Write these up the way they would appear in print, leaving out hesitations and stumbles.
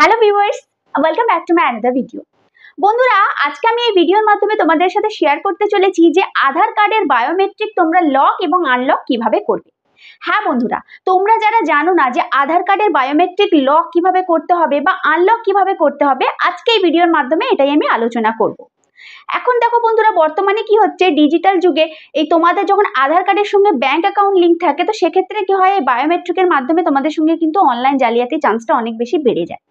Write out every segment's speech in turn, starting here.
Hello viewers, welcome back to my another video. বন্ধুরা, আজকে আমি এই ভিডিওর মাধ্যমে তোমাদের সাথে শেয়ার করতে চলেছি যে আধার কার্ডের বায়োমেট্রিক তোমরা লক এবং আনলক কিভাবে করবে। হ্যাঁ বন্ধুরা, তোমরা যারা জানো না যে আধার কার্ডের বায়োমেট্রিক লক কিভাবে করতে হবে বা আনলক কিভাবে করতে হবে, আজকে এই ভিডিওর মাধ্যমে এটাই আমি আলোচনা করব। এখন দেখো বন্ধুরা, বর্তমানে কি হচ্ছে, ডিজিটাল যুগে এই তোমাদের যখন আধার কার্ডের সঙ্গে ব্যাংক অ্যাকাউন্ট লিঙ্ক থাকে, তো সেক্ষেত্রে কি হয়, বায়োমেট্রিকের মাধ্যমে তোমাদের সঙ্গে কিন্তু অনলাইন জালিয়াতির চান্সটা অনেক বেশি বেড়ে যায়।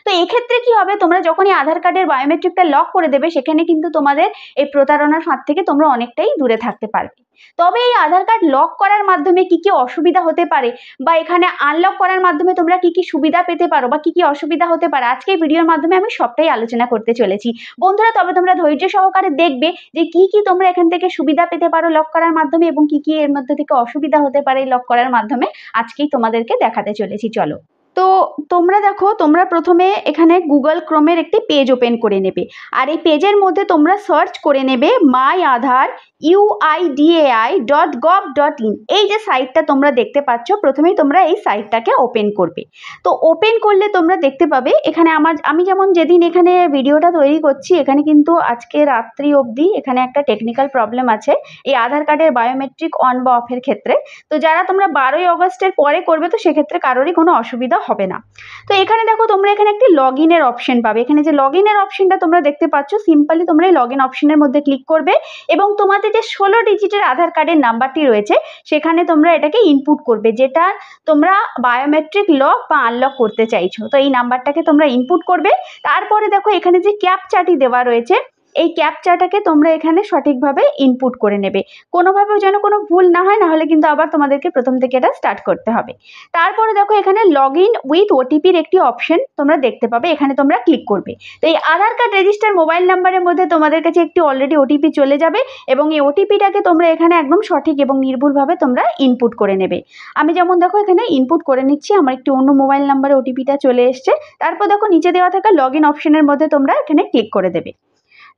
তো এক্ষেত্রে কি হবে, তোমরা যখনই আধার কার্ডের বায়োমেট্রিকটা লক করে দেবে, সেখানে কিন্তু তোমাদের এই প্রতারণার ফাঁদ থেকে তোমরা অনেকটাই দূরে থাকতে পারবে। তবে এই আধার কার্ড লক করার মাধ্যমে কি কি অসুবিধা হতে পারে বা এখানে আনলক করার মাধ্যমে তোমরা কি কি সুবিধা পেতে পারো বা কি কি অসুবিধা হতে পারে, আজকে এই ভিডিওর মাধ্যমে আমি সবটাই আলোচনা করতে চলেছি বন্ধুরা। তবে তোমরা ধৈর্য সহকারে দেখবে যে কি কি তোমরা এখান থেকে সুবিধা পেতে পারো লক করার মাধ্যমে এবং কি কি এর মধ্যে থেকে অসুবিধা হতে পারে লক করার মাধ্যমে, আজকেই তোমাদেরকে দেখাতে চলেছি। চলো, তো তোমরা দেখো, তোমরা প্রথমে এখানে গুগল ক্রোমের একটি পেজ ওপেন করে নেবে, আর এই পেজের মধ্যে তোমরা সার্চ করে নেবে myAadhar.uidai.gov.in। এই যে সাইটটা তোমরা দেখতে পাচ্ছ, প্রথমেই তোমরা এই সাইটটাকে ওপেন করবে। তো ওপেন করলে তোমরা দেখতে পাবে এখানে আমি যেমন যেদিন এখানে ভিডিওটা তৈরি করছি, এখানে কিন্তু আজকে রাত্রি অবধি এখানে একটা টেকনিক্যাল প্রবলেম আছে এই আধার কার্ডের বায়োমেট্রিক অন বা অফের ক্ষেত্রে। তো যারা তোমরা 12ই অগস্টের পরে করবে, তো সেক্ষেত্রে কারোরই কোনো অসুবিধা হবে না। তো এখানে দেখো, তোমরা এখানে একটি লগ ইনের অপশন পাবে। এখানে যে লগ ইনের অপশনটা তোমরা দেখতে পাচ্ছ, সিম্পলি তোমরা এই লগ ইন অপশনের মধ্যে ক্লিক করবে এবং তোমাদের যে 16 ডিজিটের আধার কার্ডের নাম্বারটি রয়েছে, সেখানে তোমরা এটাকে ইনপুট করবে, যেটা তোমরা বায়োমেট্রিক লক বা আনলক করতে চাইছো। তো এই নাম্বারটাকে তোমরা ইনপুট করবে। তারপরে দেখো, এখানে যে ক্যাপচাটি দেওয়া রয়েছে, এই ক্যাপচাটাকে তোমরা এখানে সঠিকভাবে ইনপুট করে নেবে। কোনোভাবেও যেন কোনো ভুল না হয়, না হলে কিন্তু আবার তোমাদেরকে প্রথম থেকে এটা স্টার্ট করতে হবে। তারপরে দেখো, এখানে লগ ইন উইথ ওটিপির একটি অপশন তোমরা দেখতে পাবে, এখানে তোমরা ক্লিক করবে। তো এই আধার কার্ড রেজিস্টার মোবাইল নাম্বারের মধ্যে তোমাদের কাছে একটি অলরেডি ওটিপি চলে যাবে এবং এই ওটিপিটাকে তোমরা এখানে একদম সঠিক এবং নির্ভুলভাবে তোমরা ইনপুট করে নেবে। আমি যেমন দেখো এখানে ইনপুট করে নিচ্ছি, আমার একটি অন্য মোবাইল নাম্বারে ওটিপিটা চলে এসছে। তারপর দেখো, নিচে দেওয়া থাকা লগ ইন অপশনের মধ্যে তোমরা এখানে ক্লিক করে দেবে।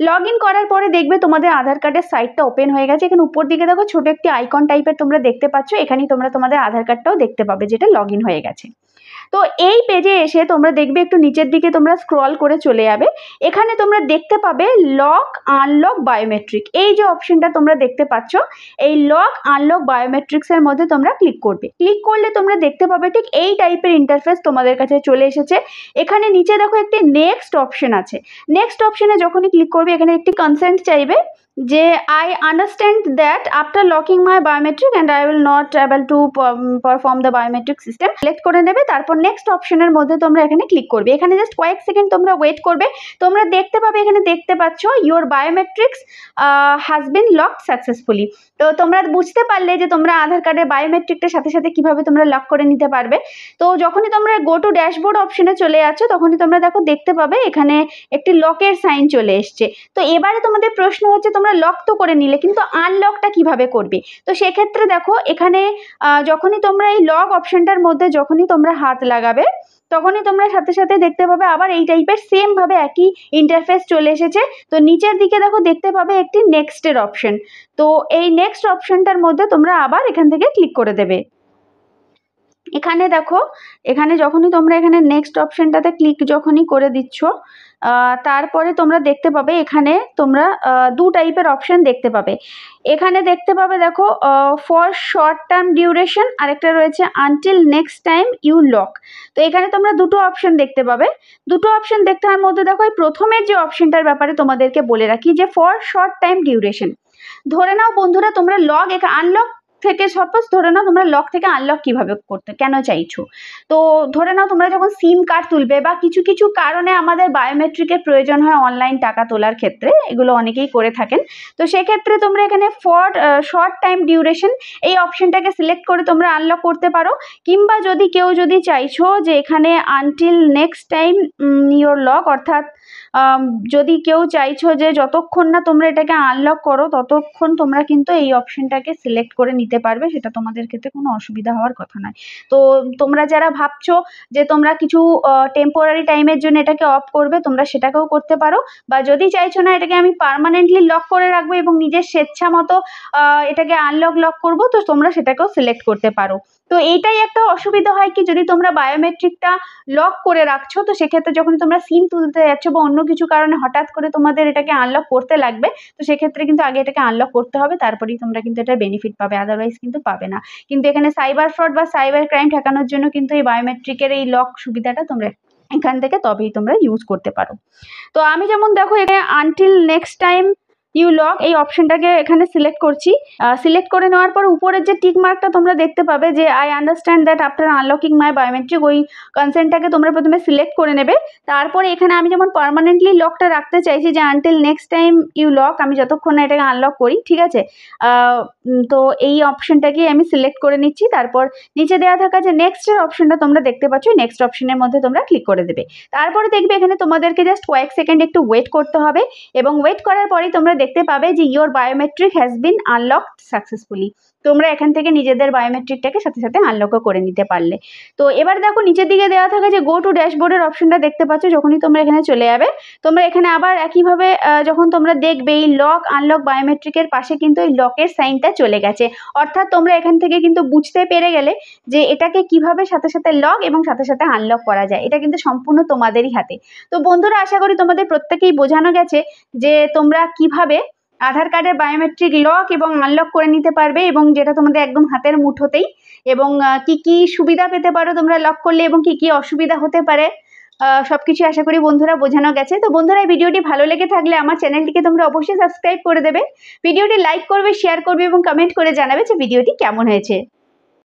লগ ইন করার পরে দেখবে তোমাদের আধার কার্ডের সাইটটা ওপেন হয়ে গেছে। এখানে উপর দিকে দেখো ছোট একটি আইকন টাইপের তোমরা দেখতে পাচ্ছ, এখানেই তোমরা তোমাদের আধার কার্ডটাও দেখতে পাবে যেটা লগ ইন হয়ে গেছে। তো এই পেজে এসে তোমরা দেখবে একটু নিচের দিকে তোমরা স্ক্রল করে চলে যাবে, এখানে তোমরা দেখতে পাবে লক আনলক বায়োমেট্রিক। এই যে অপশনটা তোমরা দেখতে পাচ্ছ, এই লক আনলক বায়োমেট্রিক্সের মধ্যে তোমরা ক্লিক করবে। ক্লিক করলে তোমরা দেখতে পাবে ঠিক এই টাইপের ইন্টারফেস তোমাদের কাছে চলে এসেছে। এখানে নিচে দেখো একটি নেক্সট অপশন আছে। নেক্সট অপশনে যখনই ক্লিক করবে, এখানে একটি কনসেন্ট চাইবে যে I understand that after locking my biometric and I will not able to perform the biometric system, select করে নেবে। তারপর নেক্সট অপশনের মধ্যে তোমরা এখানে ক্লিক করবে। এখানে জাস্ট কয়েক সেকেন্ড তোমরা ওয়েট করবে। তোমরা দেখতে পাবে, এখানে দেখতে পাচ্ছ your biometrics has been locked successfully. তো তোমরা বুঝতে পারলে যে তোমরা আধার কার্ডের বায়োমেট্রিকটার সাথে সাথে কিভাবে তোমরা লক করে নিতে পারবে। তো যখনই তোমরা গো টু ড্যাশবোর্ড অপশনে চলে যাচ্ছ, তখনই তোমরা দেখো দেখতে পাবে এখানে একটি লকের সাইন চলে এসছে। তো এবারে তোমাদের প্রশ্ন হচ্ছে, তোমরা লক তো করে নিলে, কিন্তু আনলকটা কিভাবে করবে। তো সেক্ষেত্রে দেখো, এখানে যখনই তোমরা এই লক অপশনটার মধ্যে যখনই তোমরা হাত লাগাবে, তখনই তোমরা সাথে সাথে দেখতে পাবে আবার এই টাইপের সেম ভাবে একই ইন্টারফেস চলে এসেছে। তো নিচের দিকে দেখো দেখতে পাবে একটি নেক্সটের অপশন। তো এই নেক্সট অপশনটার মধ্যে তোমরা আবার এখান থেকে ক্লিক করে দেবে। এখানে দেখো, এখানে যখনই তোমরা এখানে নেক্সট অপশনটাতে ক্লিক যখনই করে দিচ্ছ, তারপরে তোমরা দেখতে পাবে এখানে তোমরা দু টাইপের অপশন দেখতে পাবে। এখানে দেখতে পাবে দেখো ফর শর্ট টার্ম ডিউরেশন, আরেকটা রয়েছে until next time you lock. তো এখানে তোমরা দুটো অপশন দেখতে পাবে। দুটো অপশন দেখতে হওয়ার মধ্যে দেখো, এই প্রথমের যে অপশনটার ব্যাপারে তোমাদেরকে বলে রাখি যে ফর শর্ট টাইম ডিউরেশন। ধরে নাও বন্ধুরা, তোমরা আনলক থেকে, সাপোজ ধরে নাও তোমরা লক থেকে আনলক কিভাবে করতে কেন চাইছো। তো ধরে নাও তোমরা যখন সিম কার্ড তুলবে বা কিছু কিছু কারণে আমাদের বায়োমেট্রিকের প্রয়োজন হয় অনলাইন টাকা তোলার ক্ষেত্রে, এগুলো অনেকেই করে থাকেন। তো সেক্ষেত্রে তোমরা এখানে ফর শর্ট টাইম ডিউরেশন এই অপশনটাকে সিলেক্ট করে তোমরা আনলক করতে পারো। কিংবা যদি কেউ চাইছো যে এখানে until next time your lock, অর্থাৎ যদি কেউ চাইছো যে যতক্ষণ না তোমরা এটাকে আনলক করো ততক্ষণ তোমরা কিন্তু এই অপশনটাকে সিলেক্ট করে নিতে পারবে, সেটা তোমাদের ক্ষেত্রে কোনো অসুবিধা হওয়ার কথা নয়। তো তোমরা যারা ভাবছো যে তোমরা কিছু টেম্পোরারি টাইমের জন্য এটাকে অফ করবে, তোমরা সেটাকেও করতে পারো। বা যদি চাইছো না এটাকে আমি পার্মানেন্টলি লক করে রাখবো এবং নিজের স্বেচ্ছা মতো এটাকে আনলক লক করবো, তো তোমরা সেটাকেও সিলেক্ট করতে পারো। তো এইটাই একটা অসুবিধা হয় কি, যদি তোমরা বায়োমেট্রিকটা লক করে রাখছো, তো সেক্ষেত্রে যখন তোমরা সিম তুলতে যাচ্ছ বা অন্য কিছু কারণে হঠাৎ করে তোমাদের এটাকে আনলক করতে লাগবে, তো সেক্ষেত্রে কিন্তু আগে এটাকে আনলক করতে হবে, তারপরেই তোমরা কিন্তু এটার বেনিফিট পাবে, আদারওয়াইজ কিন্তু পাবে না। কিন্তু এখানে সাইবার ফ্রড বা সাইবার ক্রাইম ঠেকানোর জন্য কিন্তু এই বায়োমেট্রিকের এই লক সুবিধাটা তোমরা এখান থেকে তবেই তোমরা ইউজ করতে পারো। তো আমি যেমন দেখো এখানে until next time you lock এই অপশনটাকে এখানে সিলেক্ট করছি। সিলেক্ট করে নেওয়ার পর উপরের যে টিক মার্কটা তোমরা দেখতে পাবে যে I understand that after unlocking my biometric, ওই কনসেন্টটাকে তোমরা প্রথমে সিলেক্ট করে নেবে। তারপরে এখানে আমি যেমন পার্মানেন্টলি লকটা রাখতে চাইছি যে until next time you lock, আমি যতক্ষণ না এটাকে আনলক করি, ঠিক আছে। তো এই অপশনটাকে আমি সিলেক্ট করে নিচ্ছি। তারপর নিচে দেওয়া থাকা যে নেক্সটের অপশনটা তোমরা দেখতে পাচ্ছ, নেক্সট অপশনের মধ্যে তোমরা ক্লিক করে দেবে। তারপরে দেখবে এখানে তোমাদেরকে জাস্ট কয়েক সেকেন্ড একটু ওয়েট করতে হবে, এবং ওয়েট করার পরেই তোমরা দেখতে পাবে যে your biometric has been unlocked successfully. তোমরা এখান থেকে নিজেদের বায়োমেট্রিকটাকে সাথে সাথে আনলকও করে নিতে পারলে। তো এবার দেখো নিচের দিকে দেওয়া থাকে যে গো টু ড্যাশবোর্ডের অপশনটা দেখতে পাচ্ছ, যখনই তোমরা এখানে চলে যাবে, তোমরা এখানে আবার একইভাবে যখন তোমরা দেখবে এই লক আনলক বায়োমেট্রিকের পাশে কিন্তু এই লকের সাইনটা চলে গেছে, অর্থাৎ তোমরা এখান থেকে কিন্তু বুঝতে পেরে গেলে যে এটাকে কিভাবে সাথে সাথে লক এবং সাথে সাথে আনলক করা যায়। এটা কিন্তু সম্পূর্ণ তোমাদেরই হাতে। তো বন্ধুরা, আশা করি তোমাদের প্রত্যেকেই বোঝানো গেছে যে তোমরা কিভাবে আধার কার্ডের বায়োমেট্রিক লক এবং আনলক করে নিতে পারবে, এবং যেটা তোমাদের একদম হাতের মুঠোতেই, এবং কি কি সুবিধা পেতে পারো তোমরা লক করলে এবং কি কি অসুবিধা হতে পারে, সবকিছু আশা করি বন্ধুরা বোঝানো গেছে। তো বন্ধুরা, এই ভিডিওটি ভালো লেগে থাকলে আমার চ্যানেলটিকে তোমরা অবশ্যই সাবস্ক্রাইব করে দেবে, ভিডিওটি লাইক করবে, শেয়ার করবে এবং কমেন্ট করে জানাবে যে ভিডিওটি কেমন হয়েছে।